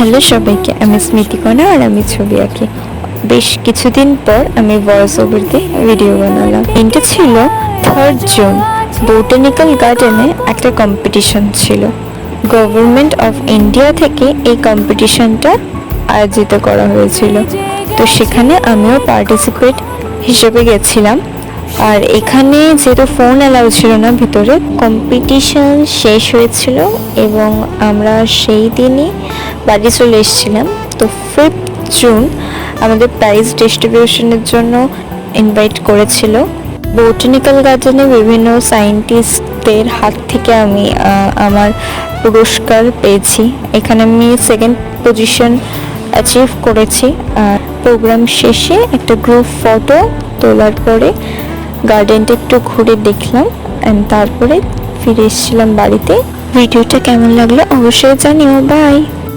Hello সবাইকে, আমি স্মৃতিকণা আর আমি ছবি আঁকি। বেশ কিছুদিন পর আমি ভয়েস ওভার দিয়ে ভিডিও বানালাম। এটা ছিল 3rd জুন। বোটানিক্যাল গার্ডেনে একটা কম্পিটিশন ছিল। গভর্নমেন্ট অফ ইন্ডিয়া থেকে এই কম্পিটিশনটা আয়োজিত করা হয়েছিল, তো সেখানে আমিও পার্টিসিপেট হিসেবে গেছিলাম। আর এখানে যেহেতু ফোন অ্যালাউ ছিল না ভিতরে, কম্পিটিশন শেষ হয়েছিল এবং আমরা সেই দিনই বাড়ি চলে এসেছিলাম। তো 5th জুন আমাদের প্রাইজ ডিস্ট্রিবিউশনের জন্য ইনভাইট করেছিল। বোটানিক্যাল গার্ডেনে বিভিন্ন সায়েন্টিস্টদের হাত থেকে আমি আমার পুরস্কার পেয়েছি। এখানে আমি 2nd পজিশন অ্যাচিভ করেছি। আর প্রোগ্রাম শেষে একটা গ্রুপ ফটো তোলার পরে গার্ডেনটা একটু ঘুরে দেখলাম অ্যান্ড তারপরে ফিরে এসেছিলাম বাড়িতে। ভিডিওটা কেমন লাগলো অবশ্যই জানিও। বাই।